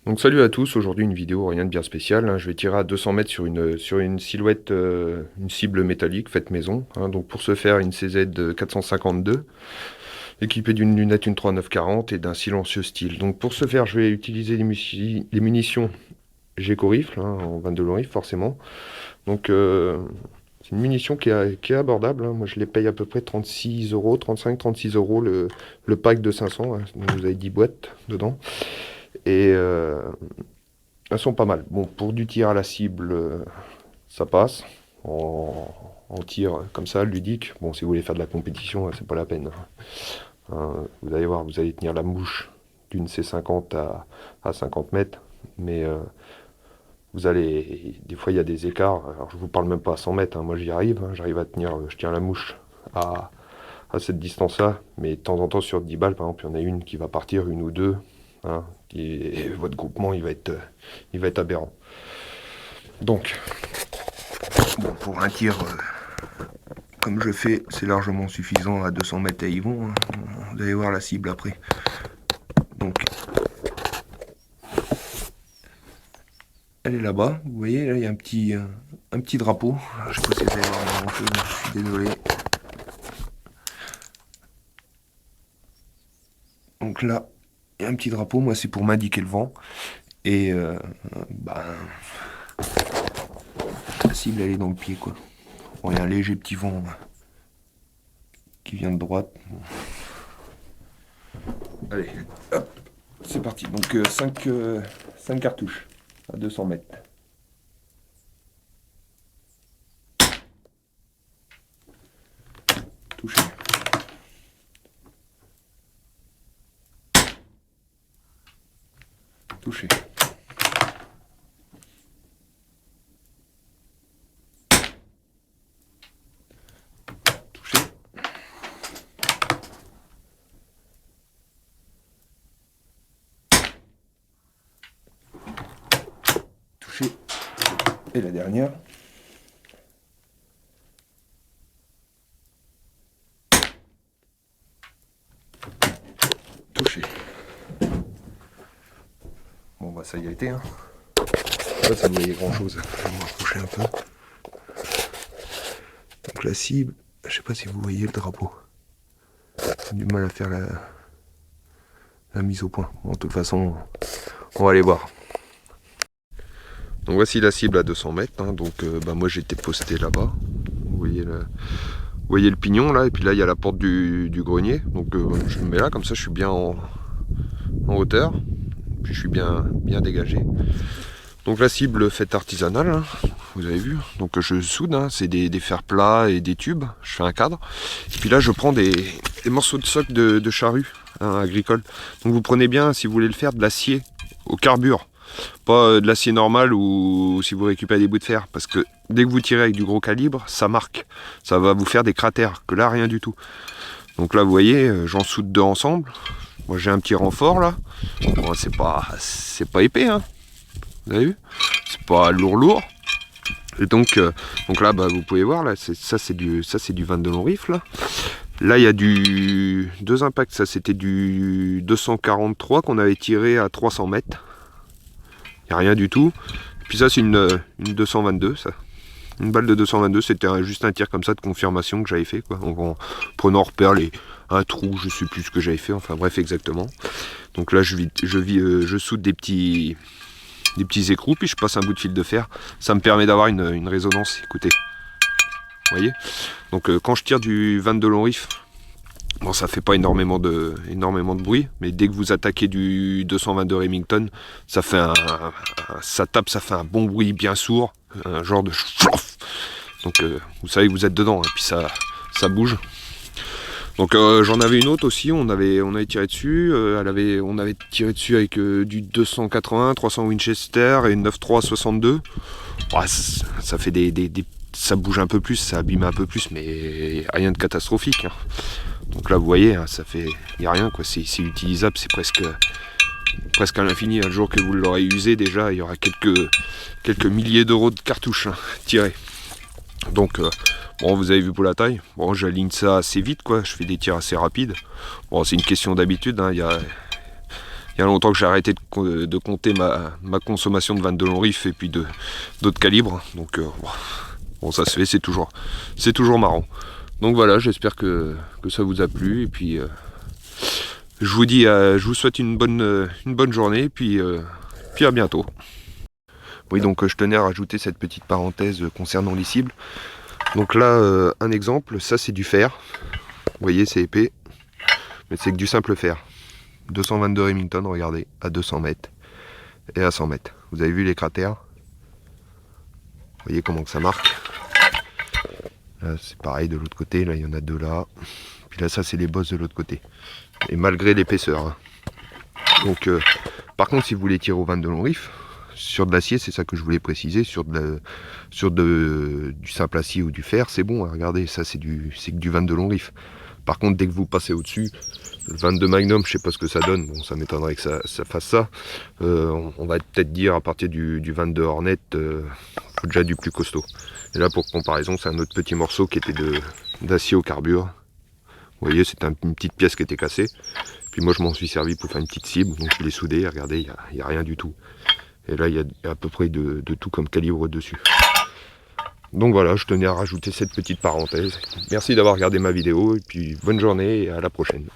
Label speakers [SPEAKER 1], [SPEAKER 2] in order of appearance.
[SPEAKER 1] Donc salut à tous, aujourd'hui une vidéo rien de bien spécial, hein. Je vais tirer à 200 mètres sur une silhouette, une cible métallique faite maison, hein. Donc pour ce faire une CZ 452, équipée d'une lunette une 3940 et d'un silencieux style. Donc pour ce faire je vais utiliser les munitions Geco Rifle, hein, en 22 long rifle forcément. Donc c'est une munition qui est abordable, hein. Moi je les paye à peu près 36 euros, 35-36 € le pack de 500, hein. Donc, vous avez 10 boîtes dedans. Et elles sont pas mal. Bon, pour du tir à la cible, ça passe. En tir comme ça, ludique. Bon, si vous voulez faire de la compétition, c'est pas la peine, hein. Vous allez voir, vous allez tenir la mouche d'une C50 à 50 mètres. Mais vous allez. Des fois, il y a des écarts. Alors, je vous parle même pas à 100 mètres, hein. Moi, j'y arrive, hein. J'arrive à tenir. Je tiens la mouche à, à cette distance-là. Mais de temps en temps, sur 10 balles, par exemple, il y en a une qui va partir, une ou deux, hein. Et votre groupement, il va être aberrant. Donc, bon, pour un tir comme je fais, c'est largement suffisant à 200 mètres à Yvon, hein. Vous allez voir la cible après. Donc, elle est là-bas. Vous voyez, là, il y a un petit drapeau. Je sais pas si vous allez voir grand-chose, je suis désolé. Donc là, il y a un petit drapeau. Moi, c'est pour m'indiquer le vent. Et bah, la cible, elle est dans le pied, quoi. Bon, il y a un léger petit vent qui vient de droite. Bon. Allez, hop, c'est parti. Donc 5 cartouches à 200 mètres. Touché. Touché. Touché. Touché. Et la dernière. Touché. Bon bah ça y a été, hein. Là ça me voyait grand chose. Je vais me rapprocher un peu. Donc la cible, je sais pas si vous voyez le drapeau. J'ai du mal à faire la mise au point. Bon, de toute façon, on va aller voir. Donc voici la cible à 200 mètres, hein. Donc bah, moi j'étais posté là-bas. Vous voyez le pignon là, et puis là il y a la porte du grenier. Donc je me mets là, comme ça je suis bien en hauteur. Puis je suis bien dégagé. Donc la cible faite artisanale, hein, vous avez vu. Donc je soude, hein, c'est des fers plats et des tubes. Je fais un cadre. Et puis là je prends des morceaux de soc de charrue, hein, agricole. Donc vous prenez bien, si vous voulez le faire, de l'acier au carbure. Pas de l'acier normal ou si vous récupérez des bouts de fer. Parce que dès que vous tirez avec du gros calibre, ça marque. Ça va vous faire des cratères. Que là, rien du tout. Donc là, vous voyez, j'en soude deux ensemble. Moi, j'ai un petit renfort là. Bon, c'est pas épais, hein. Vous avez vu? C'est pas lourd. Et donc là, bah, vous pouvez voir, là, ça c'est du 22 long rifle. Là, il y a deux impacts. Ça, c'était du 243 qu'on avait tiré à 300 mètres. Il n'y a rien du tout. Et puis ça, c'est une 222, ça. Une balle de 222, c'était juste un tir comme ça de confirmation que j'avais fait, quoi. En prenant en repère un trou, je sais plus ce que j'avais fait, enfin bref, exactement. Donc là, je soude des petits écrous, puis je passe un bout de fil de fer. Ça me permet d'avoir une résonance, écoutez. Vous voyez? Donc quand je tire du 22 long rifle, bon, ça fait pas énormément de bruit, mais dès que vous attaquez du 222 Remington, ça fait ça fait un bon bruit bien sourd, un genre de chlof. Donc vous savez que vous êtes dedans, et puis ça bouge. Donc j'en avais une autre aussi, on avait tiré dessus, on avait tiré dessus avec du 280, 300 Winchester et 9.3 62. Ouais, ça fait ça bouge un peu plus, ça abîme un peu plus, mais rien de catastrophique, hein. Donc là vous voyez, hein, il n'y a rien, quoi. C'est utilisable, c'est presque à l'infini. Un jour que vous l'aurez usé déjà, il y aura quelques milliers d'euros de cartouches, hein, tirées. Donc bon, vous avez vu pour la taille. Bon, j'aligne ça assez vite, quoi. Je fais des tirs assez rapides. Bon, c'est une question d'habitude, hein. Il il y a longtemps que j'ai arrêté de compter ma consommation de 22 longs riffs et puis d'autres calibres. Donc bon, ça se fait, c'est toujours marrant. Donc voilà, j'espère que ça vous a plu. Et puis je vous souhaite une bonne journée. Et puis à bientôt. Oui, donc je tenais à rajouter cette petite parenthèse concernant les cibles. Donc là, un exemple, ça c'est du fer. Vous voyez, c'est épais, mais c'est que du simple fer. 222 Remington, regardez, à 200 mètres et à 100 mètres. Vous avez vu les cratères? Vous voyez comment que ça marque? Là, c'est pareil de l'autre côté, là il y en a deux là. Puis là, ça c'est les bosses de l'autre côté. Et malgré l'épaisseur. Hein. Donc, par contre, si vous voulez tirer au 22 long riff, sur de l'acier, c'est ça que je voulais préciser, sur du simple acier ou du fer, c'est bon, hein, regardez, ça c'est que du 22 long riff. Par contre, dès que vous passez au-dessus, le 22 Magnum, je sais pas ce que ça donne, bon, ça m'étonnerait que ça fasse ça. On va peut-être dire à partir du 22 Hornet, faut déjà du plus costaud. Et là, pour comparaison, c'est un autre petit morceau qui était d'acier au carbure. Vous voyez, c'était une petite pièce qui était cassée. Puis moi, je m'en suis servi pour faire une petite cible, donc je l'ai soudé, regardez, il n'y a rien du tout. Et là, il y a à peu près de tout comme calibre dessus. Donc voilà, je tenais à rajouter cette petite parenthèse. Merci d'avoir regardé ma vidéo, et puis bonne journée et à la prochaine.